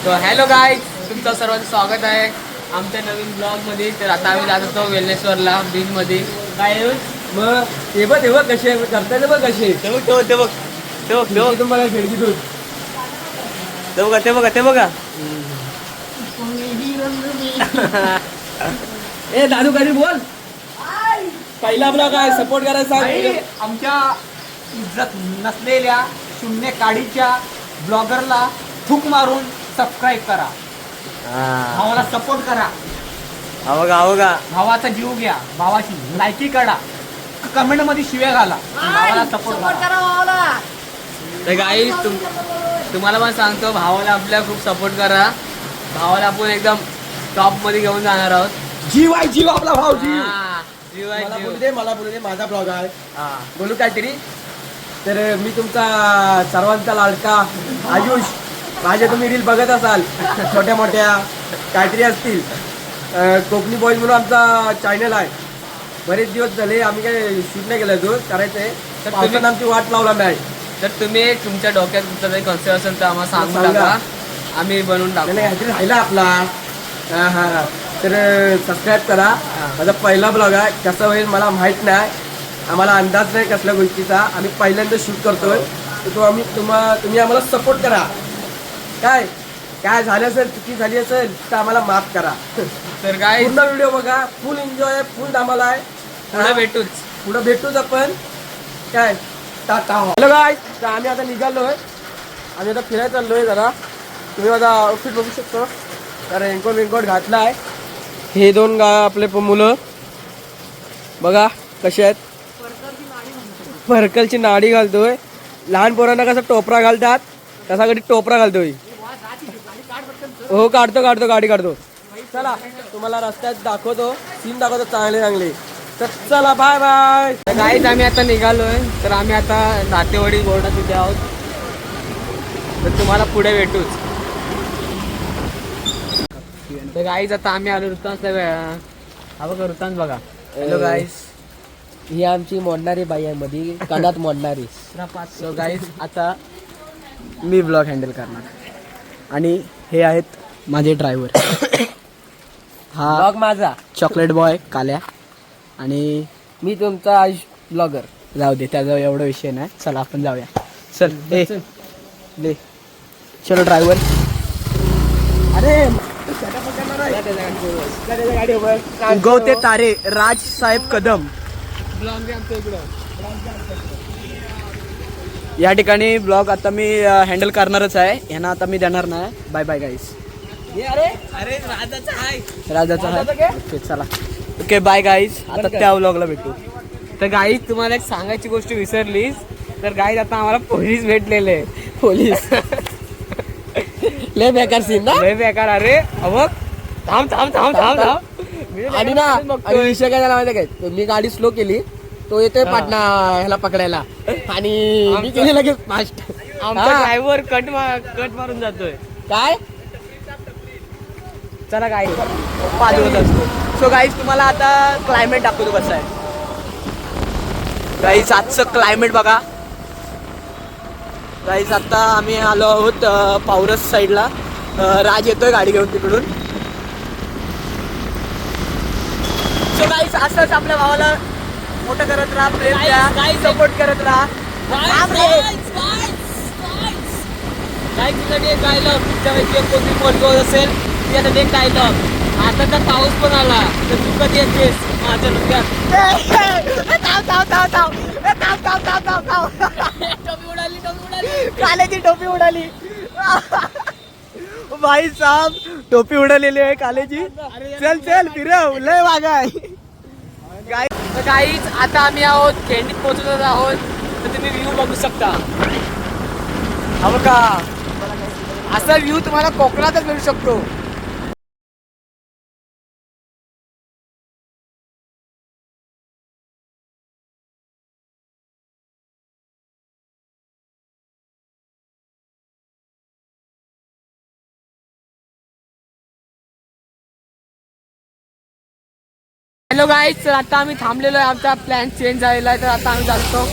तो hello guys, तुमचं सर्वांचं स्वागत आहे आमच्या नवीन ब्लॉगमध्ये. तर आता आम्ही जात होतो वेल्लेश्वरला बीचमध्ये. काय मग ते बघ कसे करताय बघ कसे तुम्हाला खिडकीतून ते बघा ए दादू कधी बोल पहिला ब्लॉग आहे, सपोर्ट करायचा. आमच्या इज्जत नसलेल्या शून्य काडीच्या ब्लॉगरला थूक मारून सबस्क्राईब करा, भावाला सपोर्ट करा. बघा भावाचा जीव घ्या, भावाची लायकी करा, कमेंट मध्ये शिव्या घाला, भावाला सपोर्ट करा. तर गाईज तुम्हाला पण सांगतो, भावाला आपल्या खूप सपोर्ट करा. भावाला आपण एकदम टॉप मध्ये घेऊन जाणार आहोत. जीव आहे, जीव आपला भाऊ जीव. जीव आहे, जीव. मला बोलू दे, माझा ब्लॉग आहे. हा. बोलू काहीतरी. तर मी तुमचा सर्वांचा लाडका आयुष. माझे तुम्ही रील बघत असाल, छोट्या मोठ्या काहीतरी असतील. कोकणी बॉईज म्हणून आमचा चॅनल आहे. बरेच दिवस झाले आम्ही काही शूट नाही केलं, तो करायचंय. तर पावसानं आमची वाट लावला नाही. तर तुम्ही तुमच्या डोक्यात तुमचा काही कॉन्सेप्ट असेल तर आम्हाला सांगू टाका, आम्ही बनवून टाकू. नाही काहीतरी राहिला आपला. हा तर सबस्क्राईब करा. माझा पहिला ब्लॉग आहे. कसं होईल मला माहीत नाही, आम्हाला अंदाज नाही कसल्या गोष्टीचा. आम्ही पहिल्यांदा शूट करतोय, तर तुम्ही आम्हाला सपोर्ट करा. काय झालं असेल, चुकी झाली असेल तर आम्हाला माफ करा. तर काय पूर्ण व्हिडिओ बघा, फुल एन्जॉय आहे, फुल धमाल आहे. पुढे भेटूच आपण. काय हॅलो गाय, तर आम्ही आता निघालोय. आम्ही आता फिरायला चाललोय. जरा तुम्ही माझा आउटफिट बघू शकतो. तर रेनकोट घातला आहे. हे दोन आपले मुलं बघा कसे आहेत. पर्कलची नाडी घालतोय. लहान पोरांना कसं टोपरा घालतात तसा कधी टोपरा घालतोय. हो काढतो गाडी काढतो. चला तुम्हाला रस्त्यात दाखवतो, सीन दाखवतो चांगले. तर चला बाय बाय. गाईज आम्ही आता निघालोय. तर आम्ही आता नातेवाडी बोर्डात तिथे आहोत. तर तुम्हाला पुढे भेटूच. तर गाईज आता आम्ही आलो रुतांसला वेळा. हा बघा रुतांस बघा. हॅलो गाईज, ही आमची मोडणारी बाई आहे, मध्ये कानात मोडणारी. सो गाईज आता मी ब्लॉग हँडल करणार आणि हे आहेत माझे ड्रायव्हर. हा ब्लॉग माझा चॉकलेट बॉय काल्या आणि मी तुमचा आयुष ब्लॉगर. जाऊ दे, त्याचा एवढा विषय नाही. चला आपण जाऊया. चल ले चलो ड्रायव्हर. अरे उगवते तारे राज साहेब कदम. या ठिकाणी ब्लॉग आता मी हँडल करणारच आहे. यांना आता मी देणार नाही. Bye bye guys. राजाचा आहे. ओके चला. Okay bye guys. आता त्या ब्लॉगला भेटू. तर गाईज तुम्हाला एक सांगायची गोष्ट विसरलीस. तर गाईज आता आम्हाला पोलीस भेटलेले. पोलीस लय बेकार सीन ना, लय बेकार. अरे अबक थांब. आणि ना आणि विषय काय झाला माहिती काय, मी गाडी स्लो केली, तो येतोय पाटणा ह्याला पकडायला आणि मी केली लगेच फास्ट. आमचा ड्रायव्हर कट मारून जातोय. काय चला गाईज पाहत असतो. सो गाईज तुम्हाला आता क्लायमेट दाखवतो कसं आहे. गाईज आजचं क्लायमेट बघा. गाईज आता आम्ही आलो आहोत पावरस साईडला. राज येतोय गाडी घेऊन तिकडून. सो गाईज असंच आपल्या भावाला मोठं करत राहा, प्रेम द्या, सपोर्ट करत राहा. एक डायलॉग तुमच्या कोणी मोठं असेल त्यात एक डायलॉग. आता तर पाऊस पण आला तर तू कधी येतेस माझ्या डोक्यात. काल्याची टोपी उडाली. भाई साहब टोपी उडालेली आहे काल्याची. चल फिरव लय वागा आहे. गाईज आता आम्ही आहोत खेंडीत पोहोचत आहोत. तर तुम्ही व्ह्यू बघू शकता. हा बघा, असा व्ह्यू तुम्हाला कोकणातच मिळू शकतो. हॅलो गाईज, तर आता आम्ही थांबलेलो आहे. आमचा प्लॅन चेंज झालेला आहे. तर आता आम्ही जातो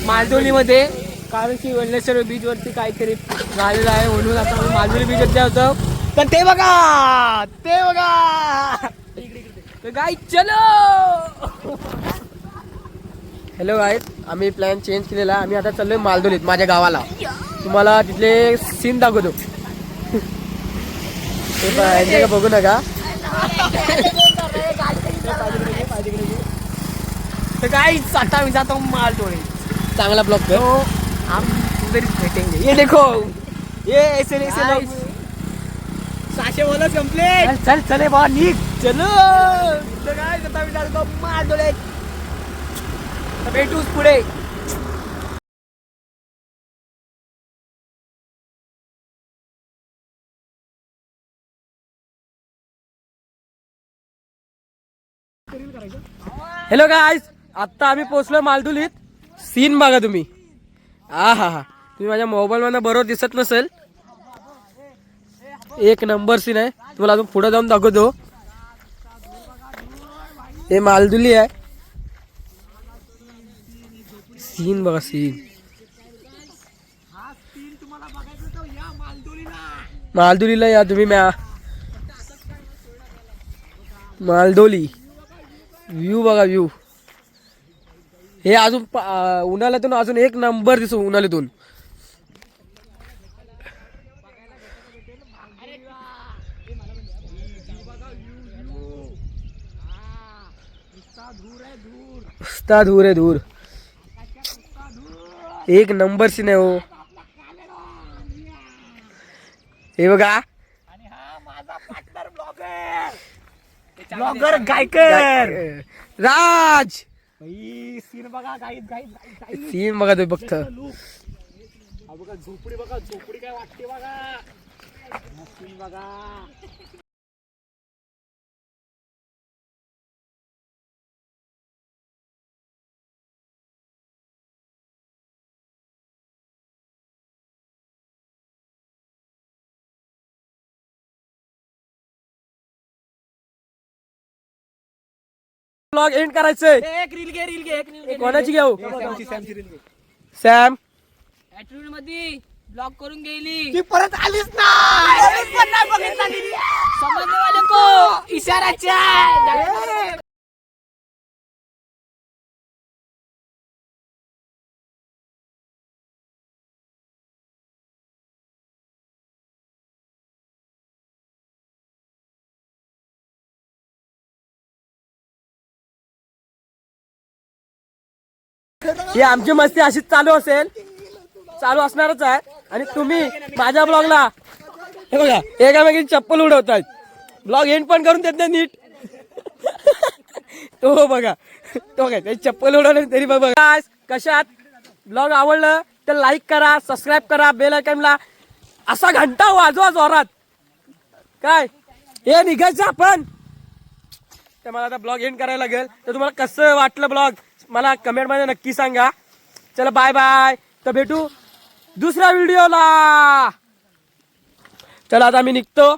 मालदोलीमध्ये, कारण की वेल्लेश्वर बीचवरती काहीतरी झालेलं आहे म्हणून आता आम्ही मालदोली बीचवरती होतो. तर ते बघा तर गाईज चलो. हॅलो गाईज, आम्ही प्लॅन चेंज केलेला. आम्ही आता चाललोय मालदोलीत, माझ्या गावाला. तुम्हाला तिथले सीन दाखवतो. ते यांच्याकडे बघू नका. तर गाईज आता मी जातो मालदोळी. चांगला ब्लॉग कर. तो हम उधर ही बैठेंगे. ये देखो, ये ऐसे लोग. 600 वाला कंप्लीट. चल चले बा निघ. चलो. तर गाईज आता मी जातो मालदोळी. भेटूच पुढे. हॅलो गाईज, आता आम्ही पोहोचलो मालदोलीत. सीन बघा तुम्ही. हा तुम्ही माझ्या मोबाईल मध्ये बरोबर दिसत नसेल. एक नंबर सीन आहे. तुम्हाला अजून पुढे जाऊन दाखवतो. हे मालदोली आहे. सीन बघा सीन. मालदोलीला या तुम्ही. मालदोली व्ह्यू बघा व्ह्यू. हे अजून उन्हाळ्यातून अजून एक नंबर दिसतो. उन्हाळ्यातून धूर आहे धूर. एक नंबर सीन आहे हो. हे बघा ब्लॉगर गायकर राज. सीन बघा गाईज. सीन बघा तुम्ही फक्त. झोपडी बघा, झोपडी काय वाटते बघा. सीन बघा. ब्लॉग एंड करायचंय. एक रील घे. कोणाची घेऊ. सॅम मध्ये ब्लॉक करून गेली. ती परत आलीच नाही. समजले वाले को इशाराच्या. ही आमची मस्ती अशीच चालू असेल. चालू असणारच आहे. आणि तुम्ही माझ्या ब्लॉगला हे बघा एकामेकी चप्पल उडवतायत. ब्लॉग एंड पण करून देत नाही नीट. तो बघा काही चप्पल उडवले तरी बघा. कशात ब्लॉग आवडलं तर लाईक करा, सबस्क्राईब करा, बेल आयकॉनला असा घंटा वाजवा जोरात. काय हे निघायचं आपण. तर मला आता ब्लॉग एंड करायला लागेल. तर तुम्हाला कसं वाटलं ब्लॉग मला कमेंट मध्ये नक्की सांगा. चला बाय बाय. तर भेटू दुसऱ्या व्हिडिओला. चला आता मी निघतो.